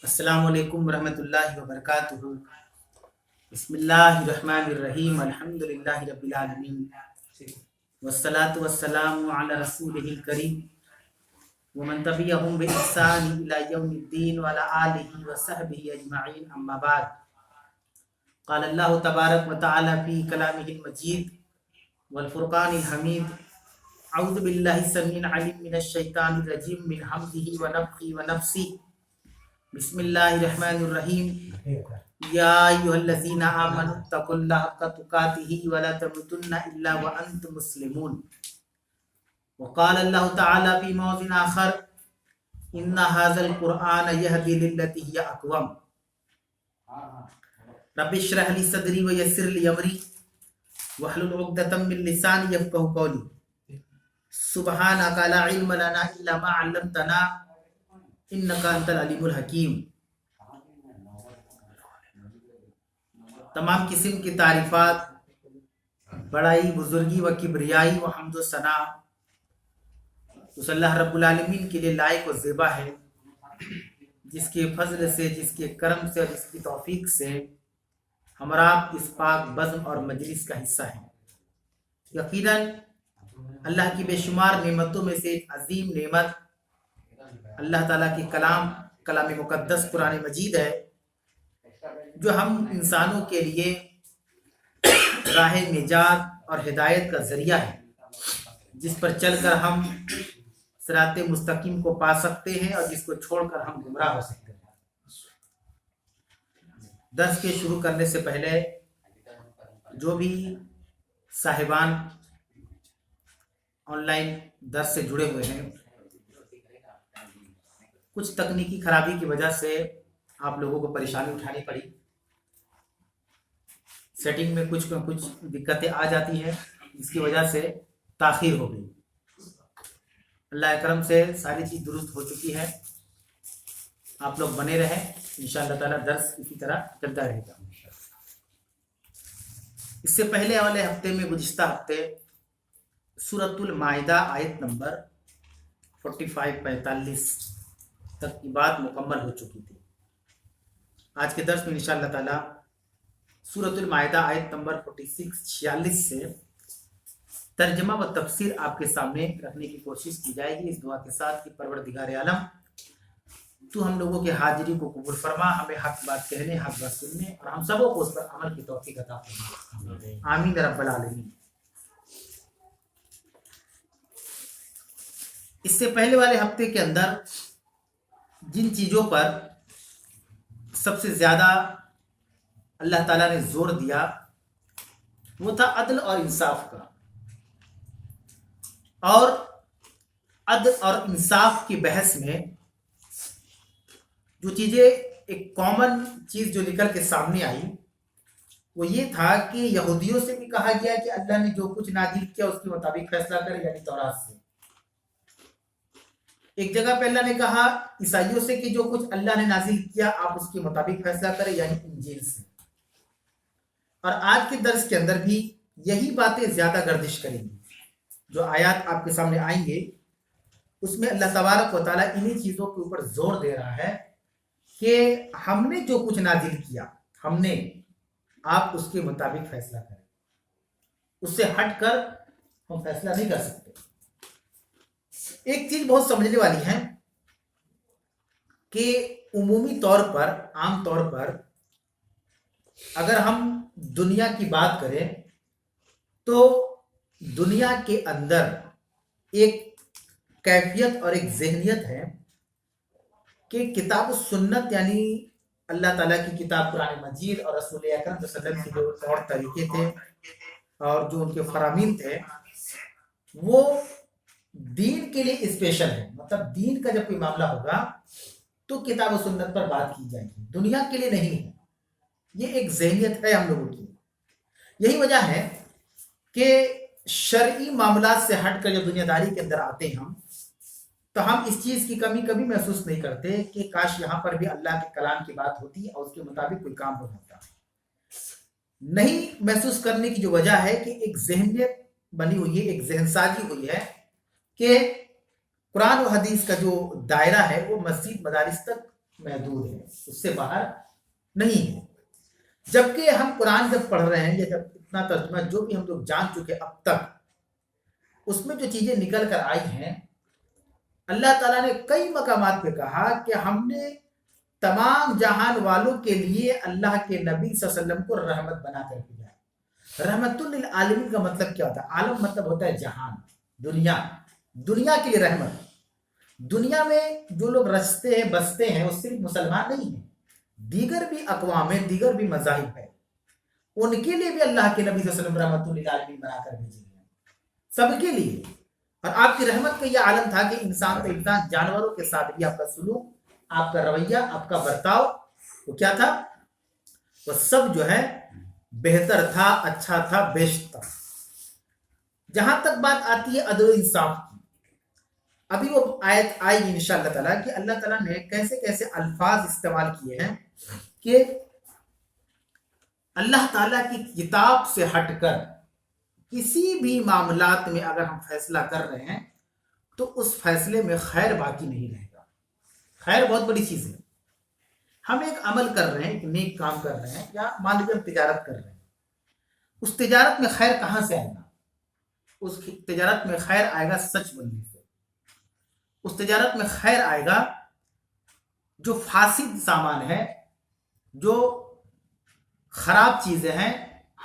السلام علیکم ورحمۃ اللہ وبرکاتہ۔ بسم اللہ الرحمن الرحیم، الحمد للہ رب العالمین، والصلاة والسلام علی رسولہ الکریم ومن تبعهم بإحسان إلی یوم الدین وعلی آلہ وصحبہ اجمعین، اما بعد۔ قال اللہ تبارک وتعالی فی کلامہ المجید والفرقان الحمید، اعوذ باللہ السمیع العلیم من الشیطان الرجیم من حمزہ ونفخہ ونفثہ، بسم اللہ الرحمن الرحیم، یا ایھا الذین آمنوا اتقوا اللہ حق تقاتہ ولا تموتن الا وانتم مسلمون۔ وقال اللہ تعالی فی موضع آخر، ان ھذا القرآن یہدی للتی ہی اقوم۔ رب اشرح لی صدری ویسر لی امری واحلل عقدۃ من لسانی یفقہوا قولی، سبحانک لا علم لنا الا ما علمتنا انک انت العلیم الحکیم۔ تمام قسم کی تعریفات، بڑائی، بزرگی و کبریائی و حمد و ثنا اس اللہ رب العالمین کے لیے لائق و زیبا ہے، جس کے فضل سے، جس کے کرم سے اور جس کی توفیق سے ہمارا اس پاک بزم اور مجلس کا حصہ ہے۔ یقیناً اللہ کی بے شمار نعمتوں میں سے ایک عظیم نعمت اللہ تعالیٰ کی کلام مقدس قرآن مجید ہے، جو ہم انسانوں کے لیے راہ نجات اور ہدایت کا ذریعہ ہے، جس پر چل کر ہم صراط مستقیم کو پا سکتے ہیں اور جس کو چھوڑ کر ہم گمراہ ہو سکتے ہیں۔ درس کے شروع کرنے سے پہلے جو بھی صاحبان آن لائن درس سے جڑے ہوئے ہیں، کچھ تکنیکی خرابی کی وجہ سے آپ لوگوں کو پریشانی اٹھانی پڑی، سیٹنگ میں کچھ دقتیں آ جاتی ہیں، جس کی وجہ سے تاخیر ہو گئی۔ اللہ کرم سے ساری چیز درست ہو چکی ہے، آپ لوگ بنے رہیں، انشاءاللہ تعالیٰ درس اسی طرح چلتا رہے گا۔ اس سے پہلے والے ہفتے میں، گزشتہ ہفتے، سورۃ المائدہ آیت نمبر 45-45 تک کی بات مکمل ہو چکی تھی۔ آج کے درس میں انشاءاللہ تعالیٰ سورۃ المائدہ آیت نمبر 46-46 سے ترجمہ و تفسیر آپ کے سامنے رکھنے کی کوشش کی جائے گی، اس دعا کے ساتھ کہ پروردگار عالم تو ہم لوگوں کے حاضری کو قبول فرما، ہمیں حق بات کہنے، حق بات سننے اور ہم سبوں کو اس پر عمل کی توفیق عطا فرما، آمین رب العالمین۔ اس سے پہلے والے ہفتے کے اندر جن چیزوں پر سب سے زیادہ اللہ تعالیٰ نے زور دیا وہ تھا عدل اور انصاف کا، اور عدل اور انصاف کی بحث میں جو چیزیں ایک کامن چیز جو نکل کے سامنے آئی وہ یہ تھا کہ یہودیوں سے بھی کہا گیا کہ اللہ نے جو کچھ نازل کیا اس کے مطابق فیصلہ کرے، یعنی تورات سے۔ ایک جگہ پہ اللہ نے کہا عیسائیوں سے کہ جو کچھ اللہ نے نازل کیا آپ اس کے مطابق فیصلہ کریں، یعنی انجیل سے۔ اور آج کے درس کے اندر بھی یہی باتیں زیادہ گردش کریں گی، جو آیات آپ کے سامنے آئیں گے اس میں اللہ تبارک و تعالیٰ انہی چیزوں کے اوپر زور دے رہا ہے کہ ہم نے جو کچھ نازل کیا ہم نے، آپ اس کے مطابق فیصلہ کریں، اس سے ہٹ کر ہم فیصلہ نہیں کر سکتے۔ ایک چیز بہت سمجھنے والی ہے کہ عمومی طور پر، عام طور پر اگر ہم دنیا کی بات کریں تو دنیا کے اندر ایک کیفیت اور ایک ذہنیت ہے کہ کتاب و سنت، یعنی اللہ تعالیٰ کی کتاب قرآن مجید اور رسول اکرم صلی اللہ علیہ وسلم کے جو طور طریقے تھے اور جو ان کے فرامین تھے وہ دین کے لیے اسپیشل ہے۔ مطلب دین کا جب کوئی معاملہ ہوگا تو کتاب و سنت پر بات کی جائے گی، دنیا کے لیے نہیں ہے۔ یہ ایک ذہنیت ہے ہم لوگوں کی۔ یہی وجہ ہے کہ شرعی معاملات سے ہٹ کر جب دنیا داری کے اندر آتے ہیں ہم، تو ہم اس چیز کی کمی کبھی محسوس نہیں کرتے کہ کاش یہاں پر بھی اللہ کے کلام کی بات ہوتی اور اس کے مطابق کوئی کام ہو جاتا۔ نہیں محسوس کرنے کی جو وجہ ہے کہ ایک ذہنیت بنی ہوئی ہے، ایک ذہن سازی ہوئی ہے کہ قرآن و حدیث کا جو دائرہ ہے وہ مسجد مدارس تک محدود ہے, اس سے باہر نہیں ہے. جبکہ ہم قرآن جب پڑھ رہے ہیں یا جب اتنا ترجمہ جو بھی ہم لوگ جان چکے اب تک, اس میں جو چیزیں نکل کر آئی ہیں, اللہ تعالیٰ نے کئی مقامات پہ کہا کہ ہم نے تمام جہان والوں کے لیے اللہ کے نبی صلی اللہ علیہ وسلم کو رحمت بنا کر بھیجا ہے. رحمت للعالمین کا مطلب کیا ہوتا ہے؟ عالم مطلب ہوتا ہے جہان, دنیا, دنیا کے لیے رحمت. دنیا میں جو لوگ رچتے ہیں بستے ہیں وہ صرف مسلمان نہیں ہیں, دیگر بھی اقوام ہیں, دیگر بھی مذاہب ہیں, ان کے لیے بھی اللہ کے نبی صلی اللہ علیہ وسلم رحمت للعالمین بنا کر بھیجے گئے, سب کے لیے. اور آپ کی رحمت کا یہ عالم تھا کہ انسان تو انسان, جانوروں کے ساتھ بھی آپ کا سلوک, آپ کا رویہ, آپ کا برتاؤ وہ کیا تھا؟ وہ سب جو ہے بہتر تھا, اچھا تھا, بیشت تھا. جہاں تک بات آتی ہے عدل و انصاف کی, ابھی وہ آیت آئی گی انشاءاللہ تعالیٰ کہ اللہ تعالیٰ نے کیسے کیسے الفاظ استعمال کیے ہیں کہ اللہ تعالیٰ کی کتاب سے ہٹ کر کسی بھی معاملات میں اگر ہم فیصلہ کر رہے ہیں تو اس فیصلے میں خیر باقی نہیں رہے گا. خیر بہت بڑی چیز ہے. ہم ایک عمل کر رہے ہیں, ایک نیک کام کر رہے ہیں, یا مان لیجیے ہم تجارت کر رہے ہیں, اس تجارت میں خیر کہاں سے آئے گا؟ اس تجارت میں خیر آئے گا سچ بولنے سے. اس تجارت میں خیر آئے گا جو فاسد سامان ہے, جو خراب چیزیں ہیں,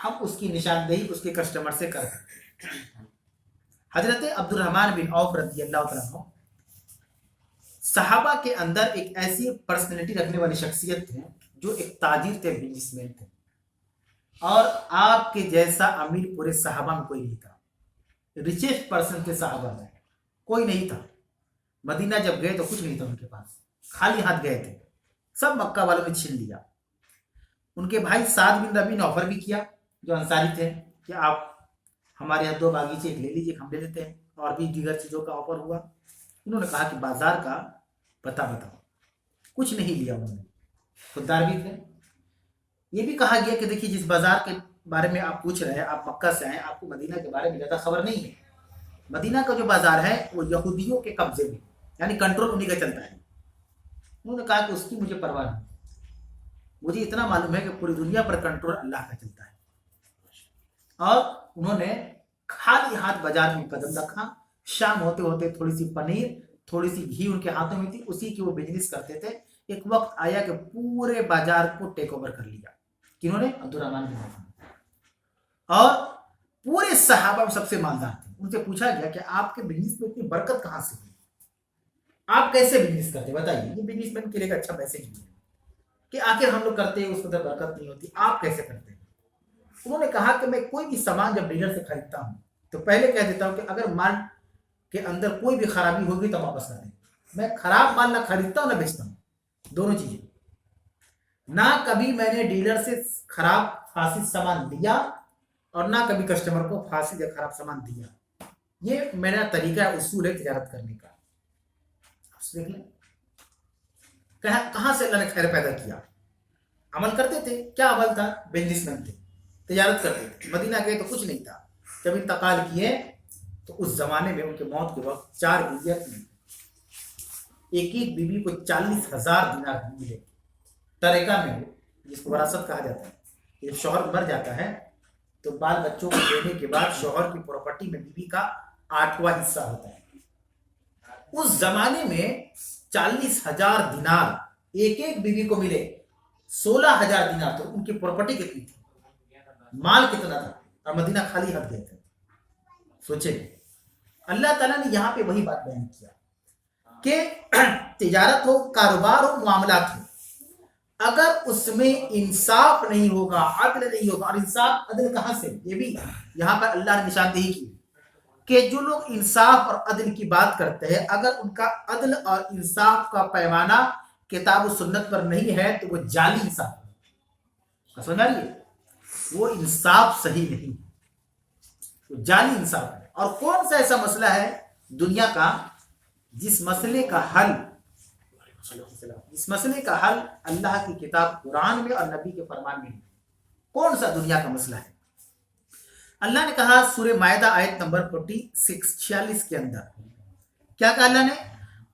ہم اس کی نشاندہی اس کے کسٹمر سے کر سکتے ہیں. حضرت عبد الرحمن بن عوف رضی اللہ تعالیٰ عنہ صحابہ کے اندر ایک ایسی پرسنالٹی رکھنے والی شخصیت تھے جو ایک تاجر تھے, بزنس مین تھے, اور آپ کے جیسا امیر پورے صحابہ میں کوئی نہیں تھا. ریچسٹ پرسن تھے صحابہ میں, کوئی نہیں تھا. مدینہ جب گئے تو کچھ نہیں تھا ان کے پاس, خالی ہاتھ گئے تھے. سب مکہ والوں نے چھین لیا. ان کے بھائی سعد بن ربیع نے آفر بھی کیا, جو انصاری تھے, کہ آپ ہمارے یہاں 2 باغیچے ایک لے لیجیے, ہم لے لیتے ہیں, اور بھی دیگر چیزوں کا آفر ہوا. انہوں نے کہا کہ بازار کا پتہ بتاؤ. کچھ نہیں لیا انہوں نے, خوددار بھی تھے. یہ بھی کہا گیا کہ دیکھیے جس بازار کے بارے میں آپ پوچھ رہے ہیں, آپ مکہ سے آئے, آپ کو مدینہ کے بارے میں زیادہ خبر نہیں ہے. مدینہ کا جو بازار ہے وہ یہودیوں کے قبضے میں, یعنی کنٹرول انہیں کا چلتا ہے. انہوں نے کہا کہ اس کی مجھے پرواہ نہیں, مجھے اتنا معلوم ہے کہ پوری دنیا پر کنٹرول اللہ کا چلتا ہے. اور انہوں نے خالی ہاتھ بازار میں قدم رکھا. شام ہوتے ہوتے تھوڑی سی پنیر, تھوڑی سی گھی ان کے ہاتھوں میں تھی, اسی کی وہ بزنس کرتے تھے. ایک وقت آیا کہ پورے بازار کو ٹیک اوور کر لیا. کنہوں نے؟ عبد الرحمن بن عوف. اور پورے صحابہ میں سب سے مالدار تھے. ان سے پوچھا گیا کہ آپ کے بزنس میں اتنی برکت کہاں سے ہوئی, آپ کیسے بزنس کرتے, بتائیے. یہ بزنس مین کے لیے ایک اچھا میسج بھی ہے کہ آخر ہم لوگ کرتے ہیں اس قدر برکت نہیں ہوتی, آپ کیسے کرتے ہیں. انہوں نے کہا کہ میں کوئی بھی سامان جب ڈیلر سے خریدتا ہوں تو پہلے کہہ دیتا ہوں کہ اگر مال کے اندر کوئی بھی خرابی ہوگی تو واپس کر دیں. میں خراب مال نہ خریدتا ہوں نہ بیچتا ہوں, دونوں چیزیں. نہ کبھی میں نے ڈیلر سے خراب فاسد سامان لیا اور نہ کبھی کسٹمر کو فاسد یا خراب سامان دیا. یہ میرا طریقہ اصول ہے تجارت کرنے کا. دیکھ لیں کہاں سے اللہ نے خیر پیدا کیا. عمل کرتے تھے, کیا عمل تھا؟ بزنس مین تھے, تجارت کرتے تھے. مدینہ گئے تو کچھ نہیں تھا. جب انتقال کیے تو اس زمانے میں ان کے موت کے وقت 4 بیویاں تھیں. ایک ایک بیوی کو 40,000 دینار ملے تریکہ میں, جس کو وراثت کہا جاتا ہے. جب شوہر مر جاتا ہے تو بال بچوں کو دینے کے بعد شوہر کی پراپرٹی میں بیوی کا 8واں حصہ ہوتا ہے. اس زمانے میں 40,000 دینار ایک ایک بیوی کو ملے, 16,000 دینار. تو ان کی پراپرٹی کتنی تھی, مال کتنا تھا, اور مدینہ خالی ہاتھ گئے تھے. سوچے اللہ تعالیٰ نے یہاں پہ وہی بات بیان کیا کہ تجارت ہو, کاروبار ہو, معاملات ہو, اگر اس میں انصاف نہیں ہوگا, عدل نہیں ہوگا. اور انصاف عدل کہاں سے؟ یہ بھی یہاں پر اللہ نے نشاندہی کی کہ جو لوگ انصاف اور عدل کی بات کرتے ہیں, اگر ان کا عدل اور انصاف کا پیمانہ کتاب و سنت پر نہیں ہے تو وہ جعلی انصاف ہے. سمجھ آ رہی ہے؟ وہ انصاف صحیح نہیں, وہ جعلی انصاف ہے. اور کون سا ایسا مسئلہ ہے دنیا کا جس مسئلے کا حل اللہ کی کتاب قرآن میں اور نبی کے فرمان میں نہیں؟ کون سا دنیا کا مسئلہ ہے؟ اللہ نے کہا سورہ مائدہ آیت نمبر 46 کے اندر, کیا کہا اللہ نے؟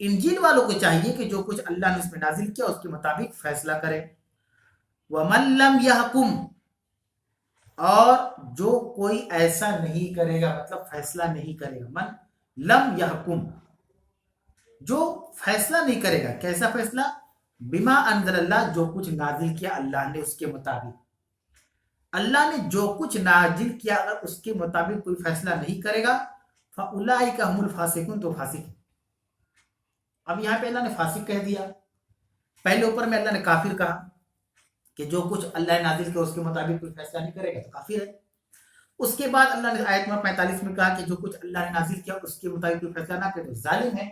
انجیل والوں کو چاہیے کہ جو کچھ اللہ نے اس میں نازل کیا اس کے مطابق فیصلہ کرے. وَمَن لَّمْ يَحْكُم، اور جو کوئی ایسا نہیں کرے گا، مطلب فیصلہ نہیں کرے گا. من لم یحکم، جو فیصلہ نہیں کرے گا. کیسا فیصلہ؟ بما انزل اللہ، جو کچھ نازل کیا اللہ نے اس کے مطابق. اللہ نے جو کچھ نازل کیا اگر اس کے مطابق کوئی فیصلہ نہیں کرے گا، فَأُولَٰئِکَ هُمُ الْفَاسِقُونَ، تو فاسق ہے. اب یہاں پہ اللہ نے فاسق کہہ دیا. پہلے اوپر میں اللہ نے کافر کہا کہ جو کچھ اللہ نے نازل کیا اس کے مطابق کوئی فیصلہ نہیں کرے گا تو کافر ہے. اس کے بعد اللہ نے آیت نمبر 45 میں کہا کہ جو کچھ اللہ نے نازل کیا اس کے مطابق کوئی فیصلہ نہ کرے تو ظالم ہے.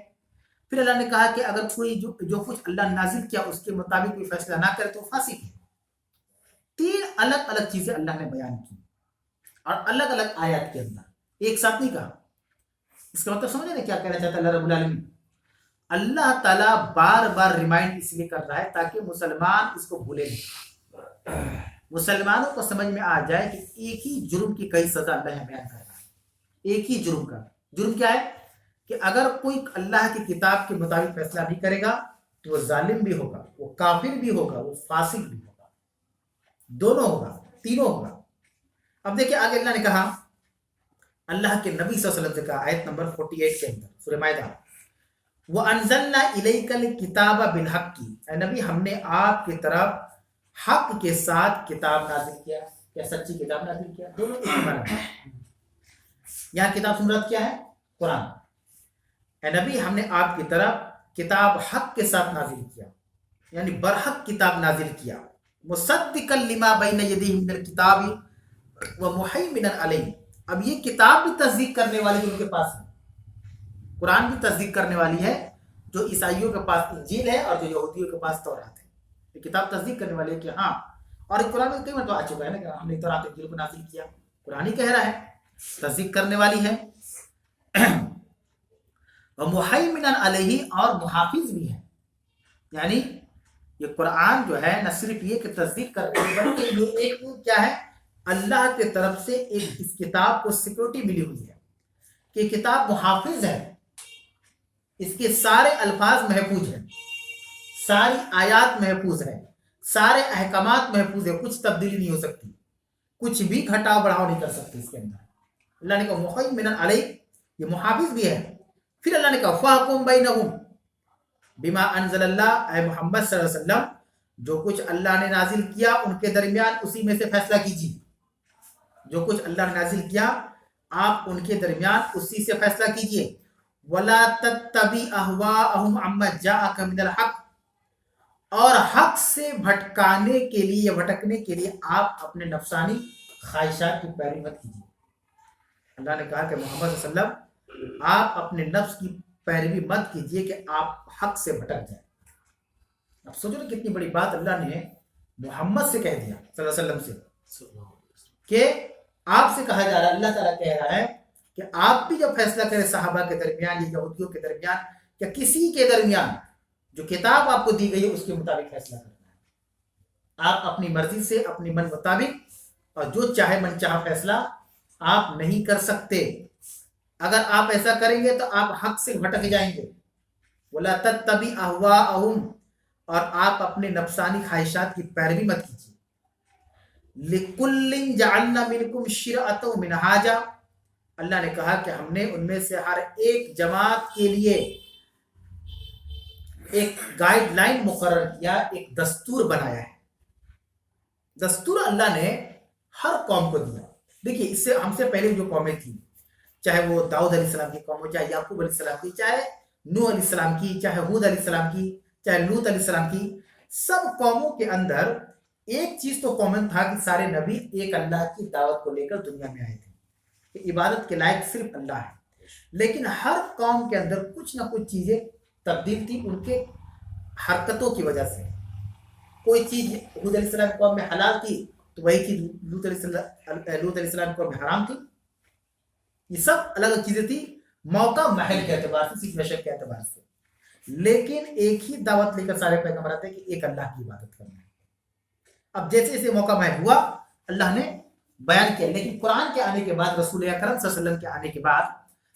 پھر اللہ نے کہا کہ اگر کوئی جو کچھ اللہ نے نازل کیا اس کے مطابق کوئی فیصلہ نہ کرے تو فاسق ہے. 3 الگ الگ چیزیں اللہ نے بیان کی اور الگ الگ آیات کے اندر، ایک ساتھ نہیں کہا. اس کا مطلب سمجھے نا کیا کہنا چاہتا ہے اللہ رب العالمین؟ اللہ تعالیٰ بار بار ریمائنڈ اس لیے کر رہا ہے تاکہ مسلمان اس کو بھولے نہیں، مسلمانوں کو سمجھ میں آ جائے کہ ایک ہی جرم کی کئی سزا اللہ بیان کر رہا ہے. ایک ہی جرم کا جرم کیا ہے کہ اگر کوئی اللہ کی کتاب کے مطابق فیصلہ نہیں کرے گا تو وہ ظالم بھی ہوگا، وہ کافر بھی ہوگا، وہ فاسق بھی ہوگا، دونوں ہوگا، تینوں ہوگا. اب دیکھیں آگے اللہ نے کہا، اللہ کے نبی صلی اللہ علیہ وسلم سے کہا آیت نمبر 48 کے اندر سورہ مائدہ، وَأَنزَلْنَا إِلَيْكَ الْكِتَابَ بِالْحَقِّ، اے نبی ہم نے آپ کی طرف حق کے ساتھ کتاب نازل کیا. کیا سچی کتاب نازل کیا؟ دونوں ایک ہی معنی ہے. یہاں کتاب سے مراد کیا ہے؟ قرآن. اے نبی ہم نے آپ کی طرف کتاب حق کے ساتھ نازل کیا، یعنی برحق کتاب نازل کیا. مصدقا لما بین یدیہ من الکتاب ومحیمنا علیہ، اب یہ کتاب بھی تصدیق کرنے والی ان کے پاس ہے، قرآن بھی تصدیق کرنے والی ہے. جو عیسائیوں کے پاس انجیل ہے اور جو یہودیوں کے پاس تورات ہے، یہ کتاب تصدیق کرنے والی ہے کہ ہاں. اور قرآن میں کئی مرتبہ آ چکا ہے نا کہ ہم نے تورات انجیل کو نازل کیا، قرآن ہی کہہ رہا ہے، تصدیق کرنے والی ہے. ومحیمنا علیہ، اور محافظ بھی ہے. یعنی یہ قرآن جو ہے نہ صرف یہ کہ تصدیق کرنے بلکہ یہ ایک کیا ہے، اللہ کی طرف سے ایک اس کتاب کو سیکورٹی ملی ہوئی ہے کہ کتاب محافظ ہے، اس کے سارے الفاظ محفوظ ہیں، ساری آیات محفوظ ہیں، سارے احکامات محفوظ ہیں، کچھ تبدیلی نہیں ہو سکتی، کچھ بھی گھٹاؤ بڑھاؤ نہیں کر سکتی اس کے اندر. اللہ نے کہا محیمنا علیہ، یہ محافظ بھی ہے. پھر اللہ نے کہا فاحکم بینہم بما انزل اللہ، اے محمد صلی اللہ علیہ وسلم جو کچھ اللہ نے نازل کیا ان کے درمیان اسی میں سے فیصلہ کیجیے. جو کچھ اللہ نے نازل کیا آپ ان کے درمیان اسی سے فیصلہ کیجیے. ولا تتبع اهواءهم عما جاءك من الحق، اور حق سے بھٹکانے کے لیے، بھٹکنے کے لیے آپ اپنے نفسانی خواہشات کی پیروی مت کیجیے. اللہ نے کہا کہ محمد صلی اللہ علیہ وسلم آپ اپنے نفس کی پیروی مت کیجیے کہ آپ حق سے بھٹک جائیں. اب سوچو نا کتنی بڑی بات اللہ نے محمد سے کہہ دیا صلی اللہ علیہ وسلم سے، کہ آپ سے کہا جا رہا ہے، اللہ تعالیٰ کہہ رہا ہے کہ آپ بھی جب فیصلہ کریں صحابہ کے درمیان یا یہودیوں کے درمیان یا کسی کے درمیان، جو کتاب آپ کو دی گئی ہے اس کے مطابق فیصلہ کرنا ہے. آپ اپنی مرضی سے، اپنی من مطابق اور جو چاہے من چاہا فیصلہ آپ نہیں کر سکتے. اگر آپ ایسا کریں گے تو آپ حق سے بھٹک جائیں گے. وَلَا تَتَّبِعْ أَهْوَاءَهُمْ، اور آپ اپنے نفسانی خواہشات کی پیروی مت کیجیے. لِكُلٍّ جَعَلْنَا مِنْكُمْ شِرْعَةً وَمِنْهَاجًا، اللہ نے کہا کہ ہم نے ان میں سے ہر ایک جماعت کے لیے ایک گائیڈ لائن مقرر کیا، ایک دستور بنایا ہے. دستور اللہ نے ہر قوم کو دیا. دیکھیے اس سے ہم سے پہلے جو قومیں تھیں، چاہے وہ داؤد علیہ السلام کی قوم ہو، چاہے یعقوب علیہ السلام کی، چاہے نوح علیہ السلام کی، چاہے ہود علیہ السلام کی، چاہے لوط علیہ السلام کی، سب قوموں کے اندر ایک چیز تو کامن تھا کہ سارے نبی ایک اللہ کی دعوت کو لے کر دنیا میں آئے تھے کہ عبادت کے لائق صرف اللہ ہے. لیکن ہر قوم کے اندر کچھ نہ کچھ چیزیں تبدیل تھی ان کے حرکتوں کی وجہ سے. کوئی چیز ہود علیہ السلام کی قوم میں حلال تھی تو وہی چیز لوط علیہ السلام کی قوم میں حرام تھی. یہ سب الگ الگ چیزیں تھی موقع محل کے اعتبار سے، سچویشن کے اعتبار سے. لیکن ایک ہی دعوت لے کر سارے پیغمبر آتے ہیں کہ ایک اللہ کی عبادت کرنا ہے. اب جیسے جیسے موقع محل ہوا اللہ نے بیان کیا. لیکن قرآن کے آنے کے بعد، رسول اکرم صلی اللہ علیہ وسلم کے آنے کے بعد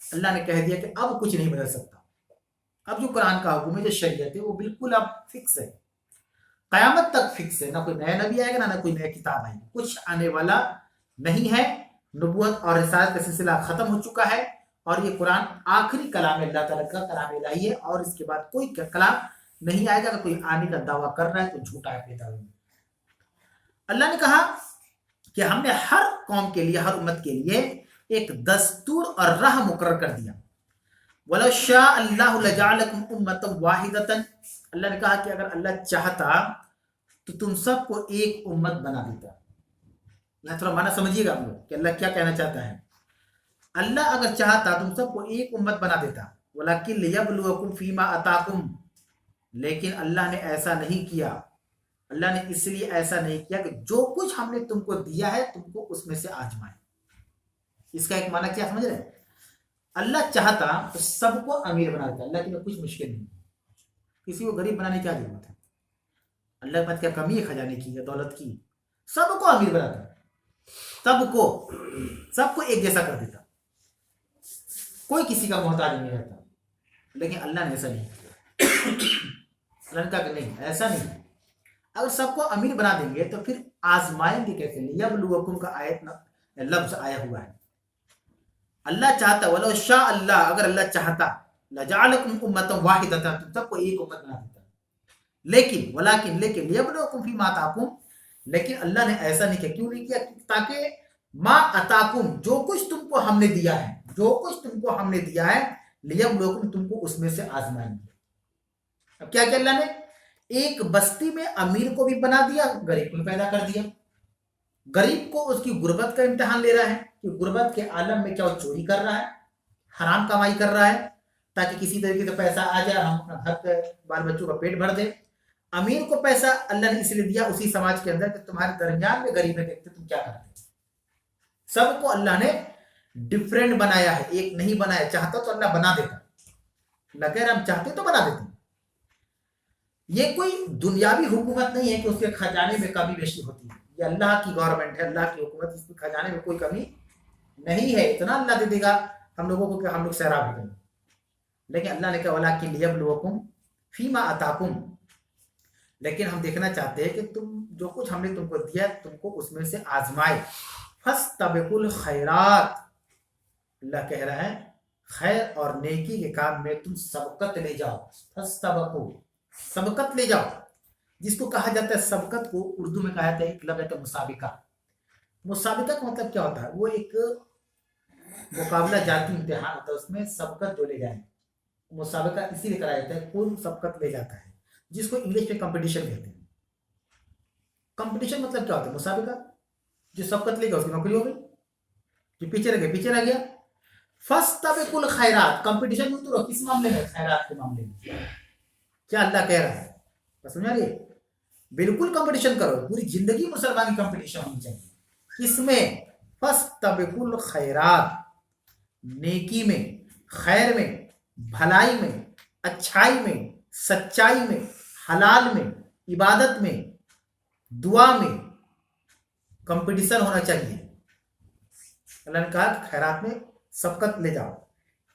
اللہ نے کہہ دیا کہ اب کچھ نہیں بدل سکتا. اب جو قرآن کا حکم ہے، جو شریعت ہے، وہ بالکل اب فکس ہے، قیامت تک فکس ہے، نہ کوئی نیا نبی آئے گا نہ کوئی نیا کتاب آئے گی، کچھ آنے والا نہیں ہے۔ نبوت اور رسالت کا سلسلہ ختم ہو چکا ہے، اور یہ قرآن آخری کلام اللہ تعالیٰ کا کلام الہی ہے، اور اس کے بعد کوئی کلام نہیں آئے گا۔ اگر کوئی آنے کا دعویٰ کر رہا ہے تو جھوٹا ہے اپنے دعوے میں۔ اللہ نے کہا کہ ہم نے ہر قوم کے لیے، ہر امت کے لیے ایک دستور اور راہ مقرر کر دیا۔ وَلَوْ شَاءَ اللَّهُ لَجَعَلَكُمْ أُمَّةً وَاحِدَةً، اللہ نے کہا کہ اگر اللہ چاہتا تو تم سب کو ایک امت بنا دیتا۔ یہاں تھوڑا معنی سمجھیے گا آپ لوگ کہ اللہ کیا کہنا چاہتا ہے۔ اللہ اگر چاہتا تم سب کو ایک امت بنا دیتا، وَلَكِنْ لِيَبْلُوَكُمْ فِي مَا أَتَاكُمْ، لیکن اللہ نے ایسا نہیں کیا۔ اللہ نے اس لیے ایسا نہیں کیا کہ جو کچھ ہم نے تم کو دیا ہے تم کو اس میں سے آزمائے۔ اس کا ایک معنی کیا سمجھ رہے ہیں؟ اللہ چاہتا تو سب کو امیر بنا دیتا، اللہ کے لیے کچھ مشکل نہیں، کسی کو غریب بنانے کی کیا ضرورت ہے؟ اللہ کے پاس کیا کمی ہے کھجانے کی یا دولت کی؟ سب کو امیر بناتا، سب کو ایک جیسا کر دیتا، کوئی کسی کا محتاج نہیں رہتا۔ لیکن اللہ نے ایسا نہیں کیا۔ اللہ نے کہا کہ نہیں، ایسا نہیں، اگر سب کو امیر بنا دیں گے تو پھر آزمائیں گے کیسے؟ لیبلوکم کا آیت لفظ آیا ہوا ہے۔ اللہ چاہتا، ولو شاء اللہ، اگر اللہ چاہتا، لجعلکم امۃ واحدۃ، تم سب کو ایک امت بنا دیتا، لیکن لیبلوکم فیما آتاکم، لیکن اللہ نے ایسا نہیں کیا۔ کیوں نہیں کیا؟ تاکہ ما اتاکم، جو کچھ تم کو ہم نے دیا ہے، جو کچھ تم کو ہم نے دیا ہے، لیبلوکم، تم کو اس میں سے آزمائیں گے۔ اب کیا کہ اللہ نے ایک بستی میں امیر کو بھی بنا دیا، غریب کو بھی پیدا کر دیا۔ غریب کو اس کی غربت کا امتحان لے رہا ہے کہ غربت کے عالم میں کیا وہ چوری کر رہا ہے، حرام کمائی کر رہا ہے، تاکہ کسی طریقے سے پیسہ آ جائے، ہم اپنا گھر کے بال بچوں کا پیٹ بھر دیں۔ امیر کو پیسہ اللہ نے اس لیے دیا اسی سماج کے اندر کہ تمہارے درمیان میں غریب ہے، دیکھتے تم کیا کرتے۔ سب کو اللہ نے ڈفرینٹ بنایا ہے، ایک نہیں بنایا۔ چاہتا تو اللہ بنا دیتا، اللہ کہہ رہا ہم چاہتے تو بنا دیتے۔ یہ کوئی دنیاوی حکومت نہیں ہے کہ اس کے خزانے میں کمی بیشی ہوتی ہے، یہ اللہ کی گورنمنٹ ہے، اللہ کی حکومت، اس کے خزانے میں کوئی کمی نہیں ہے، اتنا اللہ دے دے گا ہم لوگوں کو کہ ہم لوگ سیراب ہو جائیں۔ لیکن اللہ نے کہا وَلَٰكِن لِيَبْلُوَكُمْ فِيمَا آتَاكُمْ، لیکن ہم دیکھنا چاہتے ہیں کہ تم جو کچھ ہم نے تم کو دیا تم کو اس میں سے آزمائے۔ فَاسْتَبِقُوا الْخَيْرَاتِ، اللہ کہہ رہا ہے خیر اور نیکی کے کام میں تم سبقت لے جاؤ۔ فَاسْتَبِقُوا، سبقت لے جاؤ، جس کو کہا جاتا ہے سبقت کو اردو میں کہا جاتا ہے ایک لفظ ہے مسابقہ۔ مسابقہ کا مطلب کیا ہوتا ہے؟ وہ ایک مقابلہ جاتی امتحان ہوتا ہے، اس میں سبقت جو لے جائیں، مسابقہ اسی لیے کرایا جاتا ہے کون سبقت لے جاتا ہے، جس کو انگلش میں کمپٹیشن کہتے ہیں۔ کمپٹیشن مطلب کیا ہوتا ہے؟ مسابقہ، جو سبقت لے گا اس کی نوکری ہو گئی، جو پیچھے رہ گیا پیچھے رہ گیا۔ فاستبقوا الخیرات، کمپٹیشن میں تو کس معاملے میں؟ خیرات کے معاملے میں۔ کیا اللہ کہہ رہا ہے؟ بس سمجھا رہی ہے؟ بالکل کمپٹیشن کرو، پوری زندگی مسلمان کی کمپٹیشن ہونی چاہیے۔ کس میں؟ فاستبقوا الخیرات، نیکی میں، خیر میں، بھلائی میں، اچھائی میں، سچائی میں، حلال میں، عبادت میں، دعا میں کمپٹیشن ہونا چاہیے۔ اللہ نے کہا کہ خیرات میں سبقت لے جاؤ۔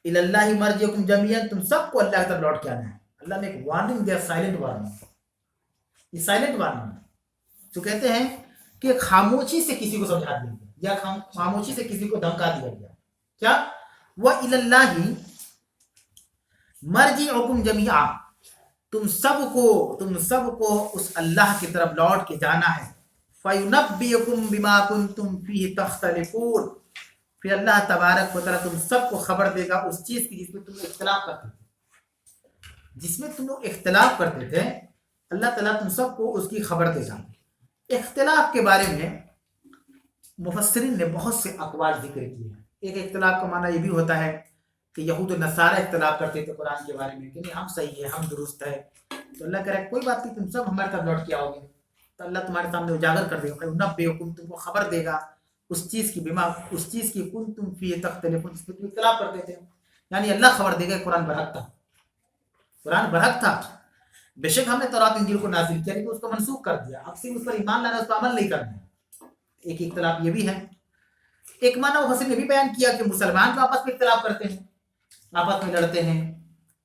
الی اللہ مرجعکم جمیعا، تم سب کو اللہ کی طرف لوٹ کے آنا ہے۔ اللہ نے ایک وارننگ دیا، سائلنٹ وارننگ۔ یہ سائلنٹ وارننگ ہے، جو کہتے ہیں کہ خاموشی سے کسی کو سمجھا دیا گیا یا خاموشی سے کسی کو دھمکا دیا گیا۔ کیا؟ وَإِلَى اللَّهِ مَرْجِعُكُمْ جَمِيعًا، تم سب کو اس اللہ کی طرف لوٹ کے جانا ہے۔ فَيُنَبِّئُكُم بِمَا كُنتُمْ فِيهِ تَخْتَلِفُونَ، پھر اللہ تبارک و تعالیٰ تم سب کو خبر دے گا اس چیز کی جس میں تم اختلاف کرتے تھے، جس میں تم لوگ اختلاف کرتے تھے، اللہ تعالیٰ تم سب کو اس کی خبر دے گا۔ اختلاف کے بارے میں مفسرین نے بہت سے اقوال ذکر کیے ہیں۔ ایک اختلاف کا معنی یہ بھی ہوتا ہے کہ یہود و نصارہ اختلاف کرتے تھے قرآن کے بارے میں کہ نہیں ہم صحیح ہے، ہم درست ہے، تو اللہ کہہ رہا ہے کوئی بات نہیں، تم سب ہمارے طرف لوٹ کے آؤ گے تو اللہ تمہارے سامنے اجاگر کر دے گا، نبئکم، تم کو خبر دے گا اس چیز کی، بما، اس چیز کی کنتم فیہ تختلفون، جس میں تم اختلاف کرتے تھے۔ یعنی اللہ خبر دے گا قرآن برحق تھا، قرآن برحق تھا۔ بے شک ہم نے تورات انجیل کو نازل کیا لیکن اس کو منسوخ کر دیا، اب صرف اس پر ایمان لانا، اس پر عمل نہیں کرنا۔ ایک اختلاف یہ بھی ہے۔ ایک معنی مفسر نے بھی بیان کیا کہ مسلمان تو آپس میں اختلاف کرتے ہیں، آپس میں لڑتے ہیں،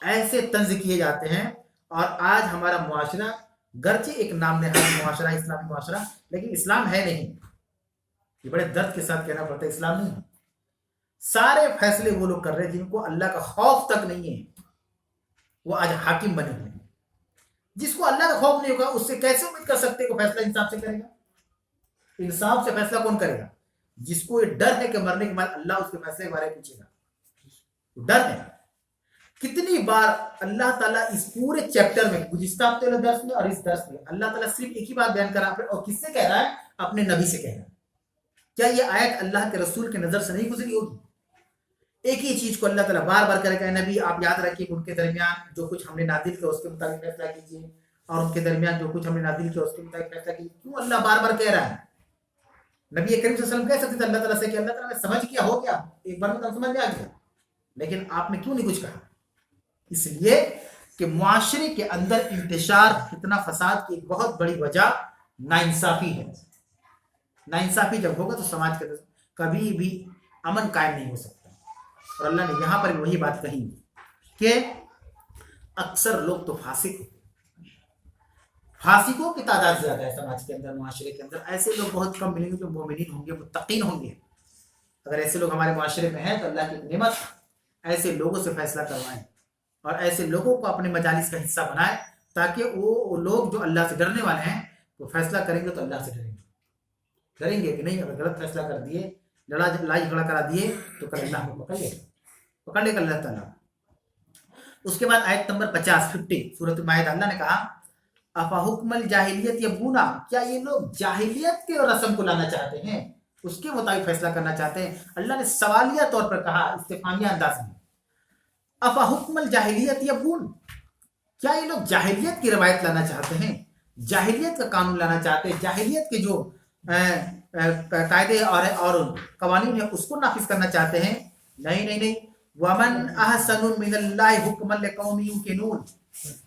ایسے طنز کیے جاتے ہیں. اور آج ہمارا معاشرہ گرچہ ایک نام نہاد معاشرہ اسلامی معاشرہ لیکن اسلام ہے نہیں. یہ بڑے درد کے ساتھ کہنا پڑتا ہے اسلام نہیں ہے. سارے فیصلے وہ لوگ کر رہے ہیں جن کو اللہ کا خوف تک نہیں ہے وہ آج حاکم بنے ہوئے ہیں. جس کو اللہ کا خوف نہیں ہوگا اس سے کیسے امید کر سکتے کہ فیصلہ انصاف سے کرے گا؟ انصاف سے فیصلہ کون کرے گا؟ جس کو یہ ڈر ہے کہ مرنے کے بعد اللہ اس کے فیصلے کے بارے میں پوچھے گا. ڈر ہے. کتنی بار اللہ تعالیٰ اس پورے چیپٹر میں گزشتہ ہفتے والے درس میں اور اس درس میں اللہ تعالیٰ صرف ایک ہی بات بیان کر رہا ہے اور کس سے کہہ رہا ہے؟ اپنے نبی سے کہہ رہا ہے. کیا یہ آیت اللہ کے رسول کی نظر سے نہیں گزری ہوگی؟ ایک ہی چیز کو اللہ تعالیٰ بار بار کرے گا نبی آپ یاد رکھیے ان کے درمیان جو کچھ ہم نے نازل کیا اس کے مطابق فیصلہ کیجیے اور ان کے درمیان جو کچھ ہم نے نازل کیا اس کے مطابق فیصلہ کیجیے. کیوں اللہ بار بار کہہ رہا ہے؟ نبی کریم صلی اللہ علیہ وسلم کہہ سکتے تھے اللہ تعالیٰ سے کہ اللہ تعالیٰ میں سمجھ کیا ہو گیا ایک بار میں تو سمجھ میں آ گیا لیکن آپ نے کیوں نہیں کچھ کہا؟ اس لیے کہ معاشرے کے اندر انتشار اتنا فساد کی ایک بہت بڑی وجہ ناانصافی ہے. ناانصافی جب ہوگا تو سماج کے اندر کبھی بھی امن قائم نہیں ہو سکتا. اور اللہ نے یہاں پر وہی بات کہی کہ اکثر لوگ تو فاسق ہوتے ہیں. فاسقوں کی تعداد زیادہ ہے سماج کے اندر معاشرے کے اندر. ایسے لوگ بہت کم ملیں گے جو مومنین ہوں گے متقین ہوں گے. اگر ایسے لوگ ہمارے معاشرے میں ہیں تو اللہ کی نعمت ایسے لوگوں سے فیصلہ کروائیں اور ایسے لوگوں کو اپنے مجالس کا حصہ بنائیں تاکہ وہ لوگ جو اللہ سے ڈرنے والے ہیں وہ فیصلہ کریں گے تو اللہ سے ڈریں گے کہ نہیں اگر غلط فیصلہ کر دیے لڑائی جھگڑا کرا دیے تو کل اللہ کو پکڑ لے گا اللہ تعالیٰ. اس کے بعد آیت نمبر 50 سورۃ مائدہ اللہ نے کہا افا حکم الجاہلیت یبغون، کیا یہ لوگ جاہلیت کے رسم کو لانا چاہتے ہیں اس کے مطابق فیصلہ کرنا چاہتے ہیں. اللہ نے سوالیہ طور پر کہا استفہامیہ انداز میں افا حکم الجاہلیت یبغون، کیا یہ لوگ جاہلیت کی روایت لانا چاہتے ہیں جاہلیت کا قانون لانا چاہتے ہیں جاہلیت کے جو قاعدے اور قوانین ہیں اس کو نافذ کرنا چاہتے ہیں. نہیں ومن احسن من اللہ حکما لقوم یوقنون،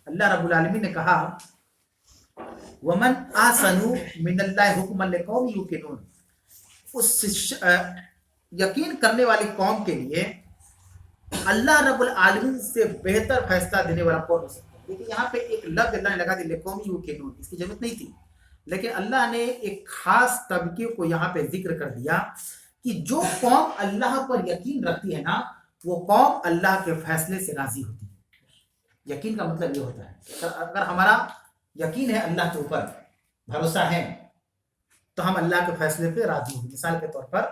اللہ رب العالمین نے کہا ومن احسن من اللہ حکما لقوم یوقنون، اس یقین کرنے والی قوم کے لیے اللہ رب العالمین سے بہتر فیصلہ دینے والا کون ہو سکتا ہے. لیکن یہاں پہ ایک لفظ اللہ نے لگا دی لقوم یوقنون، اس کی ضرورت نہیں تھی لیکن اللہ نے ایک خاص طبقے کو یہاں پہ ذکر کر دیا کہ جو قوم اللہ پر یقین رکھتی ہے نا وہ قوم اللہ کے فیصلے سے راضی ہوتی ہے. یقین کا مطلب یہ ہوتا ہے اگر ہمارا یقین ہے اللہ کے اوپر بھروسہ ہے تو ہم اللہ کے فیصلے پہ راضی ہوں. مثال کے طور پر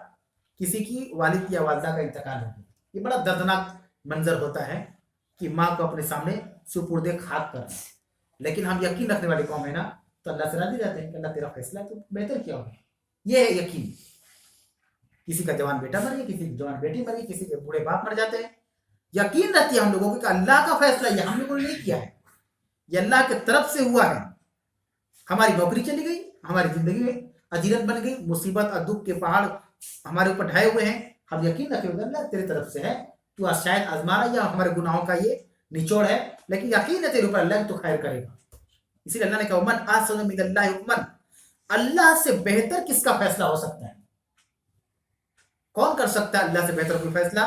کسی کی والد یا والدہ کا انتقال ہو گیا، یہ بڑا دردناک منظر ہوتا ہے کہ ماں کو اپنے سامنے سپرد خاک کر، لیکن ہم یقین رکھنے والی قوم ہے نا تو اللہ سے راضی رہتے ہیں کہ اللہ تیرا فیصلہ تو بہتر کیا ہوگا. یہ ہے یقین. کسی کا جوان بیٹا مر گیا، کسی کی جوان بیٹی مر گئی، کسی کے بوڑھے باپ مر جاتے ہیں. یقین رہتی ہے ہم لوگوں کو کہ اللہ کا فیصلہ یہ ہم لوگوں نے نہیں کیا ہے، یہ اللہ کی طرف سے ہوا ہے. ہماری نوکری چلی گئی، ہماری زندگی میں اجیرت بن گئی، مصیبت اور دکھ کے پہاڑ ہمارے اوپر ڈھائے ہوئے ہیں، ہم یقین رکھیں گے اللہ تیرے طرف سے ہے، تو شاید آزما رہا یا ہمارے گناہوں کا یہ نچوڑ ہے لیکن یقین ہے تیرے اوپر اللہ تو خیر کرے گا. اسی لیے اللہ نے کہا ومن احسن من اللہ حکما، اللہ سے بہتر کس کا فیصلہ ہو سکتا ہے؟ کون کر سکتا ہے اللہ سے بہتر کوئی فیصلہ؟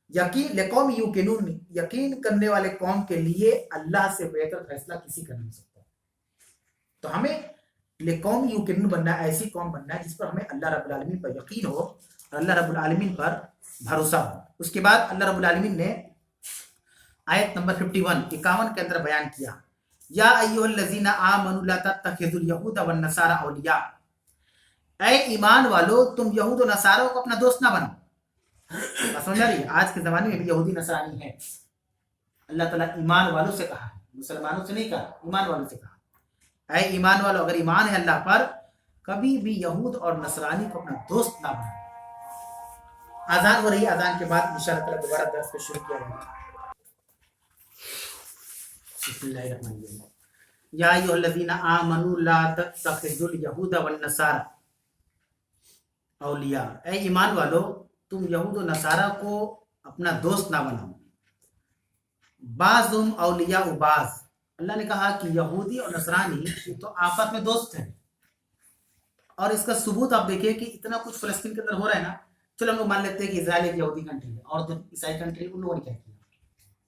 یقین لقوم یوقنون، یقین کرنے والے قوم کے لیے اللہ سے بہتر فیصلہ کسی کا نہیں سکتا. تو ہمیں لقوم یوقنون بننا ہے، ایسی قوم بننا ہے جس پر ہمیں اللہ رب العالمین پر یقین ہو اور اللہ رب العالمین پر بھروسہ ہو. اس کے بعد اللہ رب العالمین نے آیت نمبر 51 کے اندر بیان کیا یا ایھا الذین آمنوا لا تتخذوا اليهود والنصارى اولیاء، اے ایمان والو تم یہود و نصاروں کو اپنا دوست نہ بناؤ. سمجھ رہی ہے آج کے زمانے میں بھی یہودی نصرانی ہے. اللہ تعالیٰ ایمان والوں سے کہا ہے، مسلمانوں سے نہیں کہا، ایمان والوں سے کہا اے ایمان والو اگر ایمان ہے اللہ پر کبھی بھی یہود اور نصرانی کو اپنا دوست نہ بناؤ. اذان ہو رہی ہے، اذان کے بعد انشاءاللہ تعالیٰ دوبارہ درس کو شروع کیا جائے گا. بسم اللہ الرحمن الرحیم. یا ایھا الذین آمنوا لا تتخذوا اليهود والنصارى اولیاء، اے ایمان والو تم یہود و نصارہ کو اپنا دوست نہ بناؤ. بعضهم اولیاء بعض، اللہ نے کہا کہ یہودی اور نصرانی تو آپس میں دوست ہیں. اور اس کا ثبوت آپ دیکھیں کہ اتنا کچھ فلسطین کے اندر ہو رہا ہے نا، چلو ہم لوگ مان لیتے ہیں کہ اسرائیل ایک یہودی کنٹری ہے اور عیسائی کنٹری ان لوگوں نے کیا کیا